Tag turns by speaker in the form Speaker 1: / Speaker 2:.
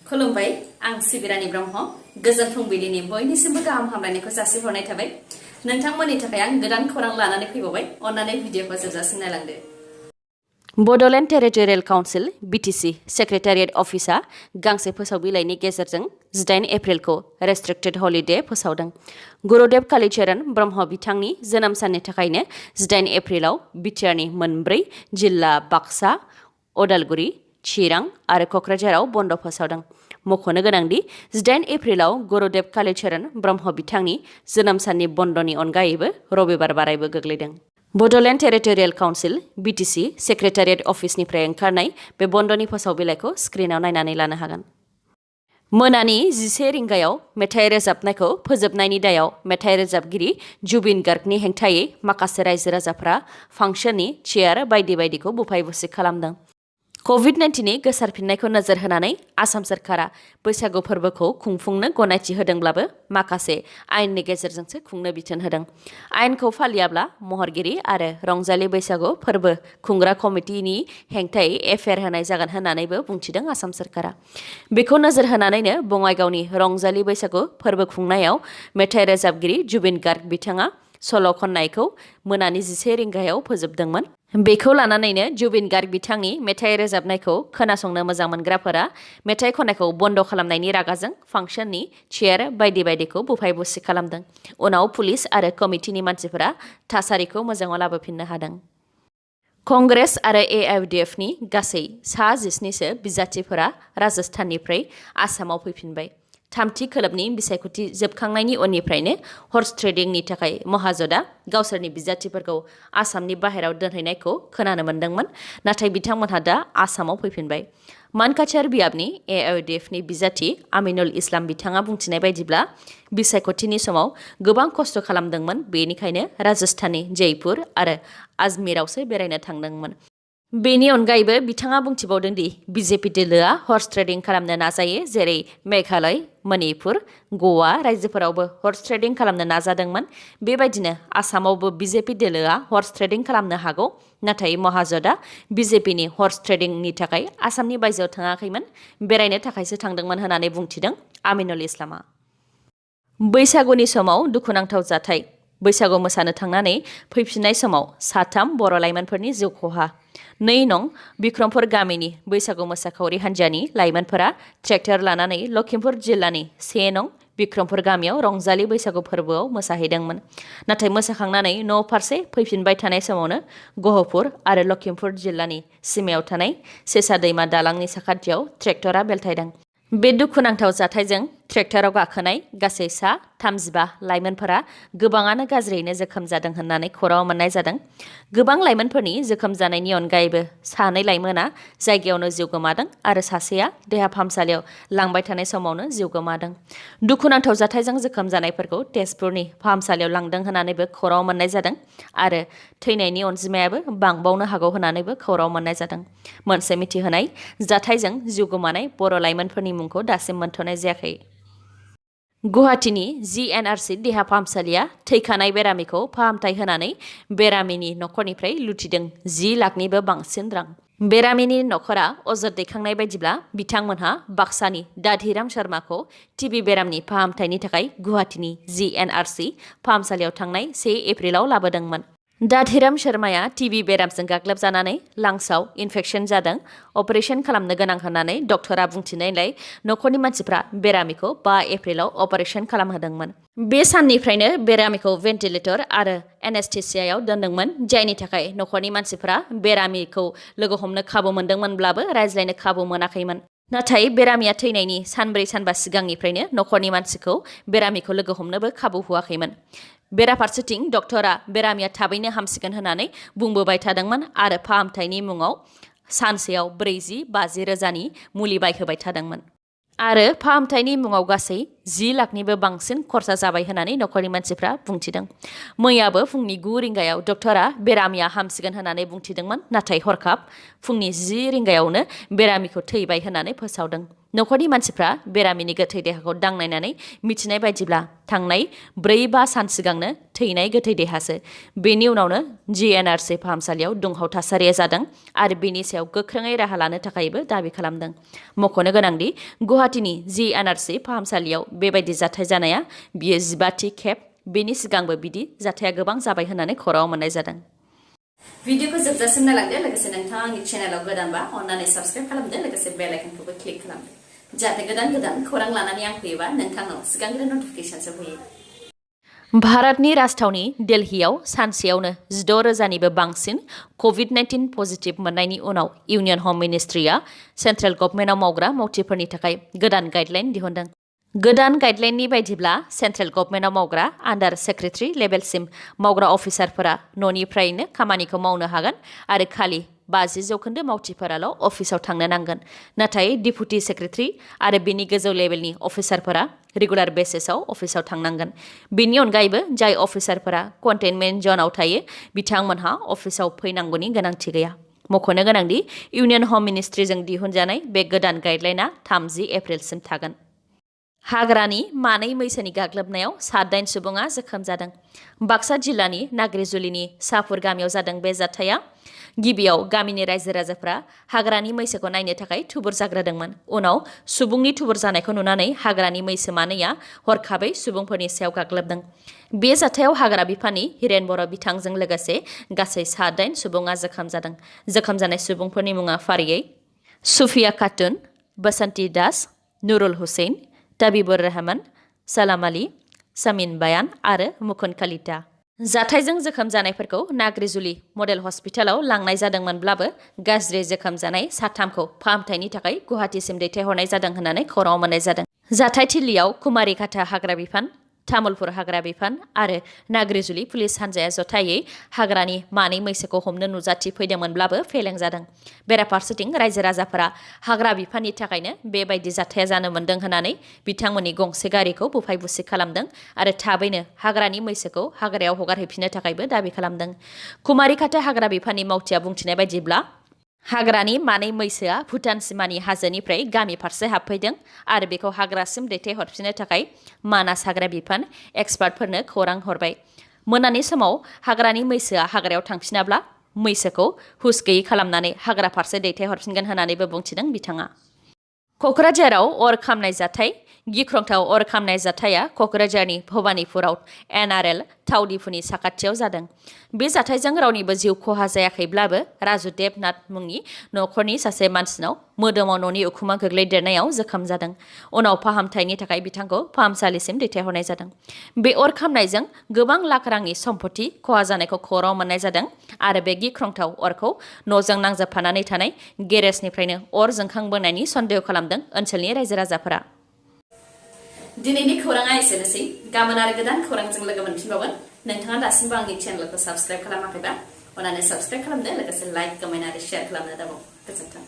Speaker 1: खुलुमबाय आं सिबिरानि ब्रह्म गोजोन फुंबिलिनि बयनिसिमबो गाहाम हामलायनायखौ जासिहरनाय थाबाय नोंथांमोननि थाखाय आं गोदान खौरां लानानै फैबावबाय अन्नानै भिडिअखौ जोबजासिम नायलांदो Bodoland territorial council BTC secretariat अफिसा गांसे फोसाव बिलाइनि गेजेरजों 18 एप्रिलखौ रेस्ट्रिक्टेड हलिडे फोसावदों। गुरुदेव कालीचरण ब्रह्म बिथांनि जोनोम साननि थाखायनो 18 एप्रिलाव BTRनि मोनब्रै जिल्ला बाक्सा, उदालगुरि, चिरां आरो क'क्राझाराव बन्द फोसावदों। मख'नो गोनांदि 18 एप्रिलाव गुरुदेव कालीचरण ब्रह्म बिथांनि जोनोम साननि बन्दनि अनगायैबो रबिबार बारायबो गोग्लैदों। Bodoland territorial council BTC secretariat अफिसनिफ्राय ओंखारनाय बे बन्दनि फोसाव बिलाइखौ स्क्रिनाव नायनानै लानो हागोन। मोनानि 11 रिंगायाव मेथाइ रोजाबनायखौ फोजोबनायनि दायाव मेथाइ रोजाबगिरि जुबिन गार्गनि हेंथायै माखासे रायजो राजाफ्रा फांसननि चेयार बायदि बायदिखौ बुफाय बुसि खालामदों। COVID-19नि गोसारफिननायखौ नोजोर होनानै आसाम सोरखारा बैसागु फोरबोखौ खुंफुंनो गनायथि होदोंब्लाबो माखासे आयेननि गेजेरजोंसो खुंनो बिथोन होदों। आयेनखौ फालियाब्ला महरगिरि आरो रंजालि बैसागु फोरबो खुंग्रा कमिटिनि हेंथायै एफआइआर होनाय जागोन होननानैबो बुंथिदों आसाम सोरखारा। बेखौ नोजोर होनानैनो बङाइगावनि रंजालि बैसागु फोरबो खुंनायाव मेथाइ रोजाबगिरि जुबिन गार्ग बिथाङा सल' खन्नायखौ मोनानि 11 रिंगायाव फोजोबदोंमोन। बेखौ लानानैनो जुबिन गार्ग बिथांनि मेथाइ रोजाबनायखौ खोनासंनो मोजां मोनग्राफोरा मेथाइ खन्नायखौ बन्द खालामनायनि रागाजों फांसननि चेयार बायदि बायदिखौ बुफाय बुसि खालामदों। उनाव पुलिस आरो कमिटिनि मानसिफोरा थासारिखौ मोजाङाव लाबोफिननो हादों। कंग्रेस आरो AIUDFनि गासै 17सो बिजाथिफोरा राजस्थाननिफ्राय आसामाव फैफिनबाय। थामथि खोलोबनि बिसायख'थि जोबखांनायनि उननिफ्रायनो हर्स ट्रेडिंनि थाखाय महाजोता गावसोरनि बिजाथिफोरखौ आसामनि बाहेरायाव दोनहैनायखौ खोनानो मोन्दोंमोन, नाथाय बिथांमोनहा दा आसामाव फैफिनबाय। मानकाचार बियाबनि AIUDFनि बिजाथि आमिनुल इस्लाम बिथाङा बुंथिनाय बायदिब्ला बिसायख'थिनि समाव गोबां खस्थ' खालामदोंमोन, बेनिखायनो राजस्थाननि जयपुर आरो आजमेरावसो बेरायनो थांदोंमोन। बेनि अनगायैबो बिथाङा बुंथिबावदों दि BJP दोलोआ हर्स ट्रेडिं खालामनो नाजायो, जेरै मेघालय, मणिपुर, गवा रायजोफोरावबो हर्स ट्रेडिं खालामनो नाजादोंमोन। बेबायदिनो आसामावबो BJP दोलोआ हर्स ट्रेडिं खालामनो हागौ, नाथाय महाजोता BJPनि हर्स ट्रेडिंनि थाखाय आसामनि बायजोआव थाङाखैमोन, बेरायनो थाखायसो थांदोंमोन होननानै बुंथिदों आमिनुल इस्लामा। बैसागुनि समाव दुखुनांथाव जाथाय। बैसागु मोसानो थांनानै फैफिननाय समाव 3 बर' लाइमोनफोरनि जिउ खहा। 2 नं बिक्रमपुर गामिनि बैसागु मोसाखावरि हान्जानि लाइमोनफोरा ट्रेक्टर लानानै लखिमपुर जिल्लानि 1 नं बिक्रमपुर गामियाव रंजालि बैसागु फोरबोआव मोसाहैदोंमोन। नाथाय मोसाखांनानै न' फारसे फैफिनबाय थानाय समावनो गहपुर आरो लखिमपुर जिल्लानि सिमायाव थानाय सेसा दैमा दालांनि साखाथियाव ट्रेक्टरा बेलथायदों। बे दुखुनांथाव जाथायजों ट्रेक्टराव गाखोनाय गासै 35 लाइमोनफोरा गोबाङानो गाज्रियैनो जोखोम जादों होननानै खौराङाव मोननाय जादों। गोबां लाइमोनफोरनि जोखोम जानायनि अनगायैबो 2 लाइमोना जायगायावनो जिउ गोमादों आरो सासेया देहा फाहामसालियाव लांबाय थानाय समावनो जिउ गोमादों। दुखुनांथाव जाथायजों जोखोम जानायफोरखौ तेजपुरनि फाहामसालियाव लांदों होननानैबो खौराङाव मोननाय जादों आरो थैनायनि अनजिमायाबो बांबावनो हागौ होननानैबो खौराङाव मोननाय जादों। मोनसे मिथिहोनाय जाथायजों जिउ गोमानाय बर' लाइमोनफोरनि मुंखौ दासिम मोनथ'नाय जायाखै। गुवाहाटीनि GNRC देहा फाहामसालिया थैखानाय बेरामिखौ फाहामथाय होनानै बेरामिनि न'खरनिफ्राय लुथिदों 10 लाखनिबो बांसिन रां। बेरामिनि न'खरा अजद दैखांनाय बायदिब्ला बिथांमोनहा बाक्सानि दाधिराम शर्माखौ TB बेरामनि फाहामथायनि थाखाय गुवाहाटीनि GNRC फाहामसालियाव थांनाय 1 एप्रिलाव लाबोदोंमोन। दाधिराम शर्माया TB बेरामजों गाग्लोबजानानै लांसआव इनफेक्सन जादों, अपारेशन खालामनो गोनां होननानै डक्टरा बुंथिनायलाय न'खरनि मानसिफ्रा बेरामिखौ 5 एप्रिलाव अपारेशन खालामहोदोंमोन। बे साननिफ्रायनो बेरामिखौ भेन्टिलेटर आरो एनेस्थेसियायाव दोनदोंमोन, जायनि थाखाय न'खरनि मानसिफ्रा बेरामिखौ लोगो हमनो खाबु मोनदोंमोनब्लाबो रायज्लायनो खाबु मोनाखैमोन। नाथाय बेरामिया थैनायनि 3-4 सिगांनिफ्रायनो न'खरनि मानसिखौ बेरामिखौ लोगो हमनोबो खाबु होआखैमोन। बेराफारसेथिं डक्टरा बेरामिया थाबैनो हामसिगोन होननानै बुंबोबाय थादोंमोन आरो फाहामथायनि मुङाव सानसेयाव 40-50 रोजानि मुलि बायहोबाय थादोंमोन। आरो फाहामथायनि मुङाव गासै 10 लाखनिबो बांसिन खरसा जाबाय होननानै नखरनि मानसिफ्रा बुंथिदों। मैयाबो फुंनि 9 रिंगायाव डक्टरा बेरामिया हामसिगोन होननानै बुंथिदोंमोन, नाथाय हरखाब फुंनि 10 रिंगायावनो बेरामिखौ थैबाय होननानै फोसावदों। नखरनि मानसिफ्रा बेरामिनि गोथै देहाखौ दांनायनानै मिथिनाय बायदिब्ला थांनाय 4-5 सान सिगांनो थैनाय गोथै देहासो। बेनि उनावनो GNRC फाहामसालियाव दुंहाव थासारिया जादों आरो बेनि सायाव गोख्रोङै राहा लानो थाखायबो दाबि खालामदों। मख'नो गोनांदि गुवाहाटीनि GNRC फाहामसालियाव बेबायदि जाथाय जानाया बियो 15थि खेब। बेनि सिगांबो बिदि जाथाया गोबां जाबाय होननानै खौराङाव मोननाय जादों। भिडिअखौ जोबजासिम नायलांदो। लोगोसे नोंथाङा आंनि चेनेलाव गोदानबा अन्नानै साबस्क्राइब खालामदो। लोगोसे बेल आइकनखौबो क्लिक खालामदो जाहाथे गोदान खौरां लानानै आं फैयोबा नोंथांनाव सिगांग्रो नटिफिकेसन सफैयो। भारतनि राजथावनि दिल्लीयाव सानसेयावनो 16,000निबो बांसिन COVID-19 पजिटिभ मोननायनि उनाव इउनियन हम मिनिस्ट्रिया सेन्ट्रेल गभर्नमेन्टआव मावग्रा मावथिफोरनि थाखाय गोदान गाइडलाइन दिहुनदों। गोदान गाइडलाइननि बायदिब्ला सेन्ट्रेल गभर्नमेन्टआव मावग्रा आन्डार सेक्रेटारि लेभेलसिम मावग्रा अफिसारफोरा न'निफ्रायनो खामानिखौ मावनो हागोन आरो खालि 50% मावथिफोराल' अफिसाव थांनो नांगोन। नाथाय डिपुटि सेक्रेटारि आरो बिनि गोजौ लेभेलनि अफिसारफोरा रेगुलार बेसिसआव अफिसाव थांनांगोन। बेनि अनगायैबो जाय अफिसारफोरा कन्टेनमेन्ट ज'नाव थायो बिथांमोनहा अफिसाव फैनांगौनि गोनांथि गैया। मख'नो गोनांदि इउनियन हम मिनिस्ट्रिजों दिहुनजानाय बे गोदान गाइडलाइना 30 एप्रिलसिम थागोन। हाग्रानि मानै मैसोनि गाग्लोबनायाव 7-8 सुबुङा जोखोम जादों। बाक्सा जिल्लानि नाग्रिजुलिनि सापुर गामियाव जादों बे जाथाया। गिबियाव गामिनि रायजो राजाफ्रा हाग्रानि मैसोखौ नायनो थाखाय थुबुर जाग्रोदोंमोन। उनाव सुबुंनि थुबुर जानायखौ नुनानै हाग्रानि मैसो मानैया हरखाबै सुबुंफोरनि सायाव गाग्लोबदों। बे जाथायाव हाग्रा बिफाननि हिरेन बर' बिथांजों लोगोसे गासै 7-8 सुबुङा जोखोम जादों। जोखोम जानाय सुबुंफोरनि मुङा फारियै सुफिया खातुन, बसन्ती दास, नुरुल हुसैन, ताबिबुर रहमान, सालाम आली, सामिन बायान आरो मुकुन्द कलिता। जाथायजों जोखोम जानायफोरखौ नाग्रिजुलि मडेल हस्पिटालाव लांनाय जादोंमोनब्लाबो गाज्रि जोखोम जानाय 3खौ फाहामथायनि थाखाय गुवाहाटीसिम दैथायहरनाय जादों होननानै खौराङाव मोननाय जादों। जाथायथिलियाव कुमारिघाटा हाग्रा बिफान, तामुलपुर हाग्रा बिफान आरो नाग्रिजुलि पुलिस हान्जाया जथायै हाग्रानि मानै मैसोखौ हमनो नुजाथि फैदोंमोनब्लाबो फेलें जादों। बेराफारसेथिं रायजो राजाफोरा हाग्रा बिफाननि थाखायनो बेबायदि जाथाया जानो मोन्दों होननानै बिथांमोननि गंसे गारिखौ बुफाय बुसि खालामदों आरो थाबैनो हाग्रानि मैसोखौ हाग्रायाव हगारहैफिननो थाखायबो दाबि खालामदों। कुमारिघाटा हाग्रा बिफाननि मावथिया बुंथिनाय बायदिब्ला हाग्रानि मानै मैसोआ भुटान सिमानि हाजोनिफ्राय गामि फारसे हाबफैदों आरो बेखौ हाग्रासिम दैथायहरफिननो थाखाय मानास हाग्रा बिफान एक्सपार्टफोरनो खौरां हरबाय। मोनानि समाव हाग्रानि मैसोआ हाग्रायाव थांफिनाब्ला मैसोखौ हुस गैयै खालामनानै हाग्रा फारसे दैथायहरफिनगोन होननानैबो बुंथिदों बिथाङा। क'क्राझाराव अर खामनाय जाथाय। गिख्रंथाव अर खामनाय जाथाया क'क्राझारनि भबानिपुराव NRL थाव डिपुनि साखाथियाव जादों। बे जाथायजों रावनिबो जिउ खहा जायाखैब्लाबो राजु देबनाथ मुंनि नखरनि सासे मानसिनाव मोदोमाव न'नि उखुमा गोग्लैदेरनायाव जोखोम जादों। उनाव फाहामथायनि थाखाय बिथांखौ फाहामसालिसिम दैथायहरनाय जादों। बे अर खामनायजों गोबां लाख रांनि सम्पति खहा जानायखौ खौराङाव मोननाय जादों आरो बे गिख्रंथाव अरखौ न'जों नांजाबफानानै थानाय गेरेजनिफ्रायनो अर जोंखांबोनायनि सन्देह खालामदों ओनसोलनि रायजो राजाफोरा। दिनैनि खौराङा एसेनोसै। गाबोन आरो गोदान खौरांजों लोगो मोनफिनबावगोन। नोंथाङा दासिमबो आंनि चेनेलखौ साबस्क्राइब खालामाखैबा अन्नानै साबस्क्राइब खालामदो। लोगोसे लाइक, कमेन्ट आरो शेयार खालामनो दाबाव। गोजोन्थों।